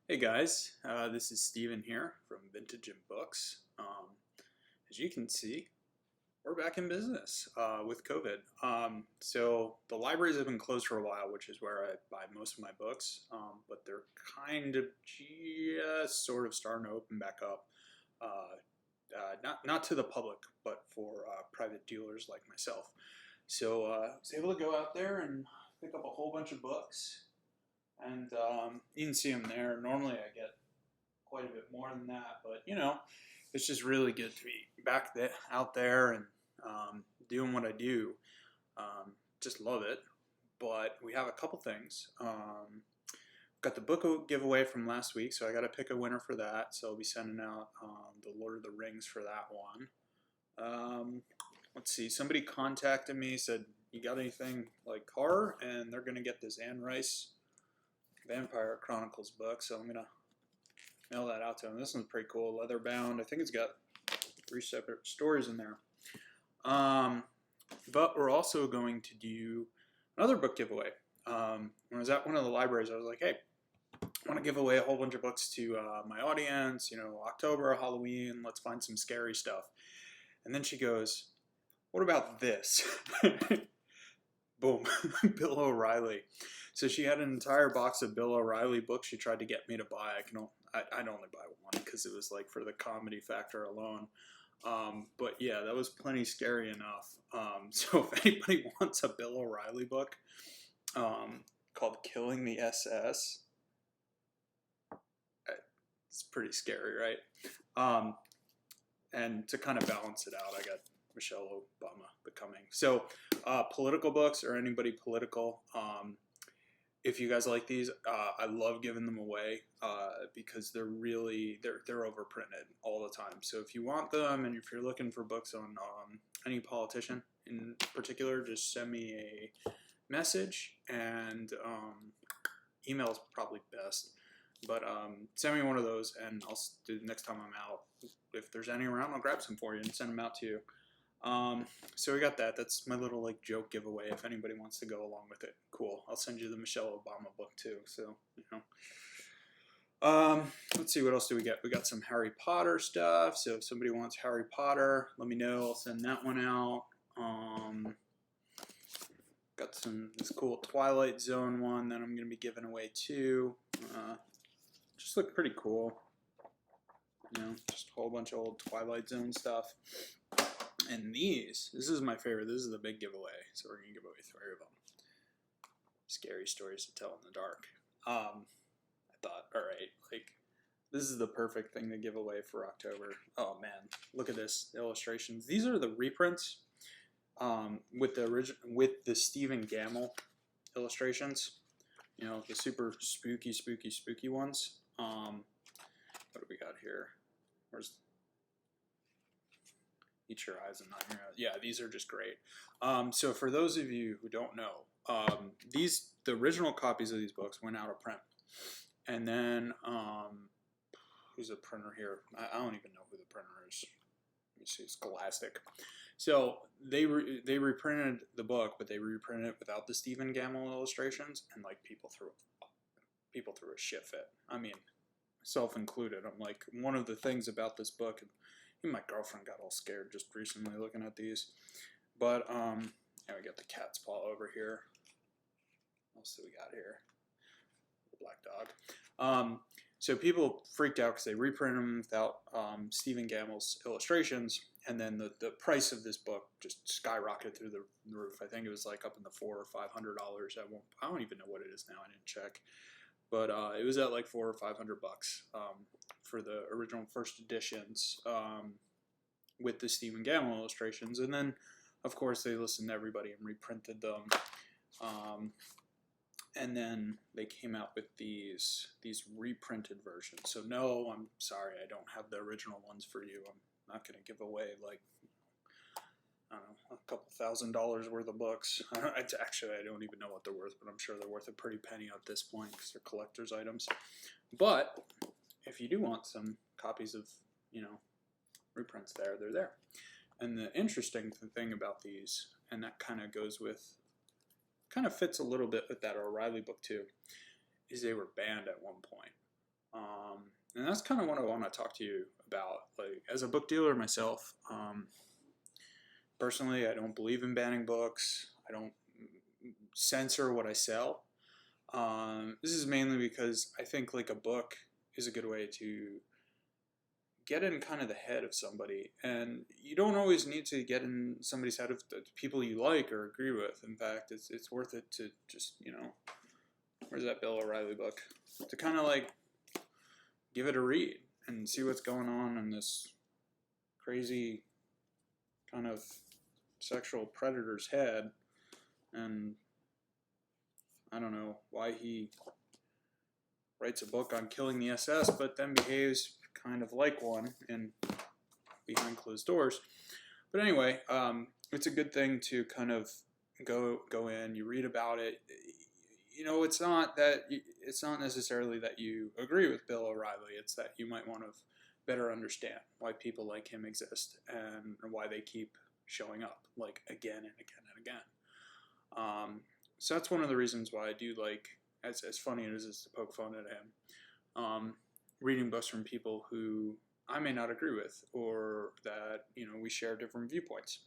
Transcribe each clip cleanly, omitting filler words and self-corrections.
Hey guys, this is Steven here from Vintage and Books. As you can see, we're back in business with COVID. So the libraries have been closed for a while, which is where I buy most of my books, but they're kind of just sort of starting to open back up. Not to the public, but for private dealers like myself. So I was able to go out there and pick up a whole bunch of books. And you can see them there. Normally I get quite a bit more than that, but it's just really good to be back out there and doing what I do. Just love it. But we have a couple things. Got the book giveaway from last week, so I got to pick a winner for that. So I'll be sending out the Lord of the Rings for that one. Let's see. Somebody contacted me, said, "You got anything like horror?" And they're gonna get this Anne Rice Vampire Chronicles book, so I'm gonna mail that out to him. This one's pretty cool, leather bound. I think it's got 3 separate stories in there. But we're also going to do another book giveaway. When I was at one of the libraries, I was like, "Hey, I want to give away a whole bunch of books to my audience. October, Halloween. Let's find some scary stuff." And then she goes, "What about this?" Boom, Bill O'Reilly. So she had an entire box of Bill O'Reilly books she tried to get me to buy. I'd only buy one because it was like for the comedy factor alone. But yeah, that was plenty scary enough. So if anybody wants a Bill O'Reilly book called Killing the SS, it's pretty scary, right? And to kind of balance it out, I got Michelle Obama Becoming. So political books or anybody political. If you guys like these, I love giving them away because they're overprinted all the time. So if you want them and if you're looking for books on any politician in particular, just send me a message, and email is probably best. But send me one of those, and I'll do next time I'm out. If there's any around, I'll grab some for you and send them out to you. So we got that. That's my little joke giveaway. If anybody wants to go along with it, cool. I'll send you the Michelle Obama book too. So let's see, what else do we get? We got some Harry Potter stuff. So if somebody wants Harry Potter, let me know. I'll send that one out. Got this cool Twilight Zone one that I'm going to be giving away too. Just look pretty cool. Just a whole bunch of old Twilight Zone stuff. And this is my favorite. This is the big giveaway. So we're going to give away 3 of them. Scary stories to tell in the dark. I thought, all right, this is the perfect thing to give away for October. Oh man, look at this, the illustrations. These are the reprints with the Stephen Waddell illustrations. The super spooky ones. What do we got here? Where's Eat Your Eyes and Not Your Nose. Yeah, these are just great. So for those of you who don't know, the original copies of these books went out of print. And then, who's the printer here? I don't even know who the printer is. Let me see, Scholastic. So they reprinted the book, but they reprinted it without the Stephen Waddell illustrations, and people threw a shit fit. I mean, self included. I'm like, one of the things about this book, and my girlfriend got all scared just recently looking at these. But yeah, we got the cat's paw over here. What else do we got here? Black dog. So people freaked out because they reprinted them without Stephen Waddell's illustrations, and then the price of this book just skyrocketed through the roof. I think it was up in the $400 or $500 at one. I don't even know what it is now. I didn't check, but it was at $400 or $500 for the original first editions with the Stephen Waddell illustrations, and then of course they listened to everybody and reprinted them. And then they came out with these reprinted versions. So no, I'm sorry, I don't have the original ones for you. I'm not going to give away I don't know, a couple $1,000s worth of books. Actually, I don't even know what they're worth, but I'm sure they're worth a pretty penny at this point because they're collector's items. But if you do want some copies of reprints, they're there. And the interesting thing about these, and that kind of fits a little bit with that O'Reilly book too, is they were banned at one point. And that's kind of what I want to talk to you about. Like, as a book dealer myself, personally, I don't believe in banning books. I don't censor what I sell. This is mainly because I think like a book is a good way to get in kind of the head of somebody, and you don't always need to get in somebody's head of the people you like or agree with. In fact, it's worth it to just, where's that Bill O'Reilly book, to kind of like give it a read and see what's going on in this crazy kind of sexual predator's head. And I don't know why he writes a book on killing the SS, but then behaves kind of like one in behind closed doors. But anyway, it's a good thing to kind of go in. You read about it. It's not necessarily that you agree with Bill O'Reilly. It's that you might want to better understand why people like him exist and why they keep showing up like again and again and again. So that's one of the reasons why I do like, as funny as it is to poke fun at him, reading books from people who I may not agree with, or that we share different viewpoints.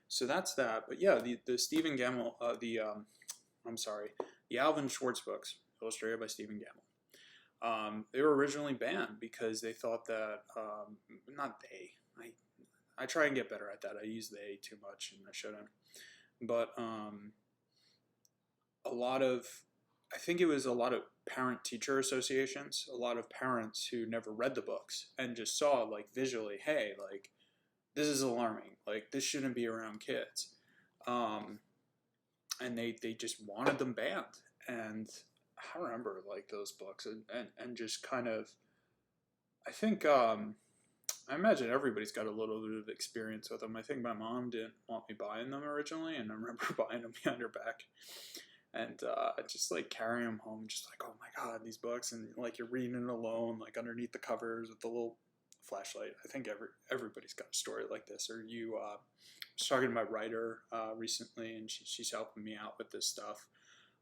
So that's that. But yeah, the Stephen Gamble, the Alvin Schwartz books, illustrated by Stephen Gamble. They were originally banned because they thought that not they. I try and get better at that. I use they too much, and I shouldn't. But I think it was a lot of parent-teacher associations, a lot of parents who never read the books and just saw like visually, hey, like this is alarming, like this shouldn't be around kids, and they just wanted them banned. And I remember like those books, and just kind of, I think I imagine everybody's got a little bit of experience with them. I think my mom didn't want me buying them originally, and I remember buying them behind her back. And just like carrying them home, just like, oh my god, these books, and like you're reading it alone, like underneath the covers with the little flashlight. I think everybody's got a story like this. Or you, I was talking to my writer recently, and she's helping me out with this stuff.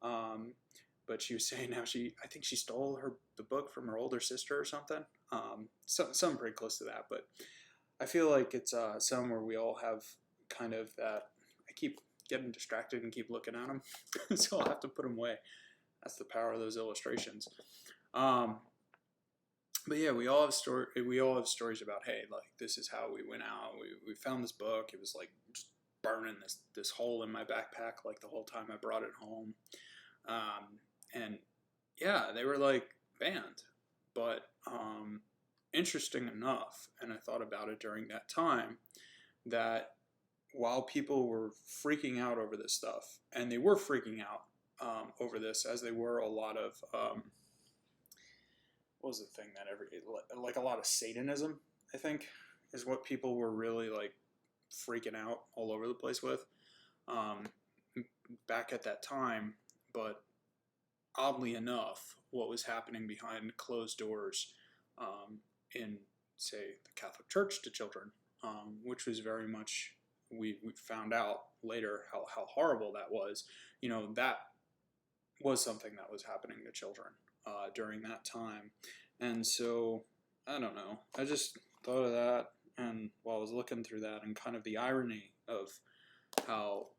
But she was saying how I think she stole the book from her older sister or something. Something pretty close to that. But I feel like it's some where we all have kind of that. I keep getting distracted and keep looking at them, so I'll have to put them away. That's the power of those illustrations. But yeah, we all have stories about, hey, like this is how we went out. We found this book. It was like just burning this hole in my backpack like the whole time I brought it home. And yeah, they were like banned. But interesting enough, and I thought about it during that time, that while people were freaking out over this stuff, and they were freaking out over this, as they were a lot of what was the thing that like a lot of Satanism, I think, is what people were really like freaking out all over the place with back at that time. But oddly enough, what was happening behind closed doors in, say, the Catholic Church to children, which was very much, we found out later how horrible that was. That was something that was happening to children during that time. And so, I don't know. I just thought of that, and while I was looking through that, and kind of the irony of how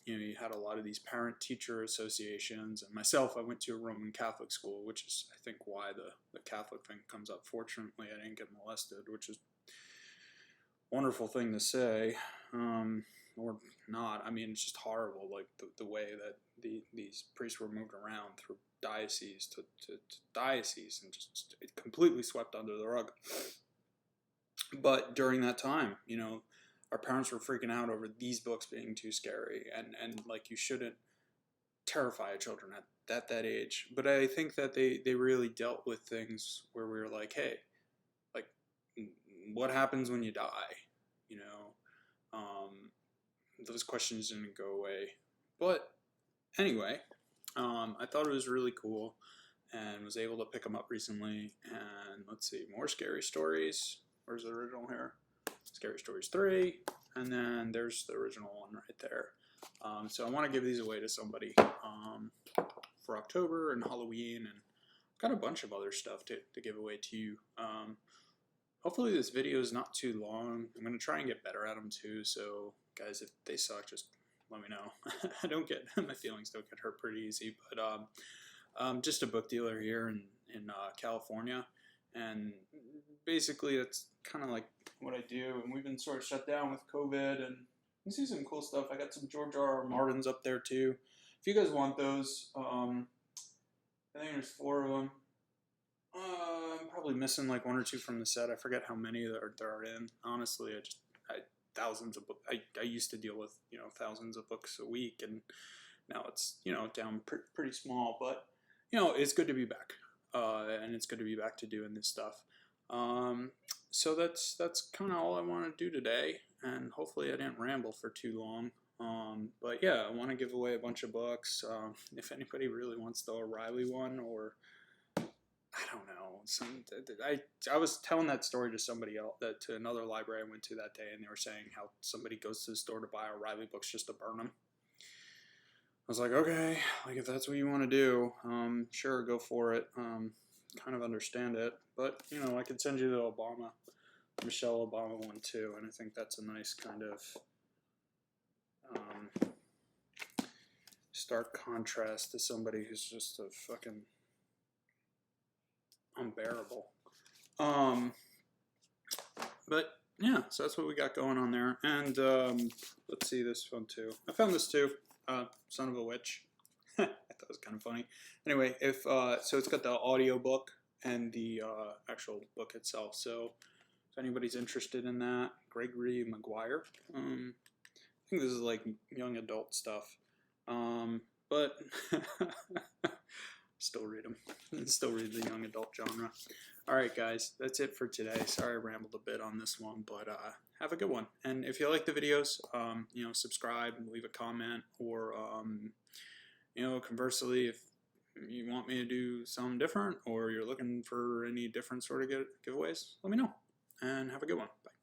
you had a lot of these parent-teacher associations. And myself, I went to a Roman Catholic school, which is, I think, why the Catholic thing comes up. Fortunately, I didn't get molested, which is a wonderful thing to say, or not. I mean, it's just horrible, like the way that these priests were moved around through diocese to diocese, and just it completely swept under the rug. But during that time, our parents were freaking out over these books being too scary, and like, you shouldn't terrify children at that age. But I think that they really dealt with things where we were like, hey, like, what happens when you die? Those questions didn't go away. But anyway, I thought it was really cool, and was able to pick them up recently. And let's see, more scary stories. Where's the original here? Scary Stories 3, and then there's the original one right there. So I want to give these away to somebody. for October and Halloween, and got a bunch of other stuff to give away to you. Hopefully this video is not too long. I'm going to try and get better at them too, so guys, if they suck, just let me know. I don't get, my feelings don't get hurt pretty easy, but just a book dealer here in California, and basically that's kind of like what I do, and we've been sort of shut down with COVID, and you see some cool stuff. I got some George R. R. Martins up there too. If you guys want those, I think there's 4 of them. I'm probably missing like 1 or 2 from the set. I forget how many there are in. Honestly, thousands of books. I used to deal with, thousands of books a week, and now it's, down pretty small, but, it's good to be back. And it's good to be back to doing this stuff. So that's kind of all I want to do today, and hopefully I didn't ramble for too long. But yeah, I want to give away a bunch of books. If anybody really wants the O'Reilly one, or I don't know, I was telling that story to somebody else, to another library I went to that day, and they were saying how somebody goes to the store to buy O'Reilly books just to burn them. I was like, okay, like if that's what you want to do, sure, go for it. Kind of understand it, but I could send you the Michelle Obama one too, and I think that's a nice kind of stark contrast to somebody who's just a fucking unbearable. But yeah, so that's what we got going on there, and let's see this one too. I found this too, Son of a Witch. I thought it was kind of funny. Anyway, so it's got the audio book and the actual book itself. So if anybody's interested in that, Gregory Maguire. I think this is like young adult stuff, but still read them. Still read the young adult genre. All right, guys, that's it for today. Sorry I rambled a bit on this one, but have a good one. And if you like the videos, subscribe, leave a comment, or conversely, if you want me to do something different, or you're looking for any different sort of giveaways, let me know. And have a good one. Bye.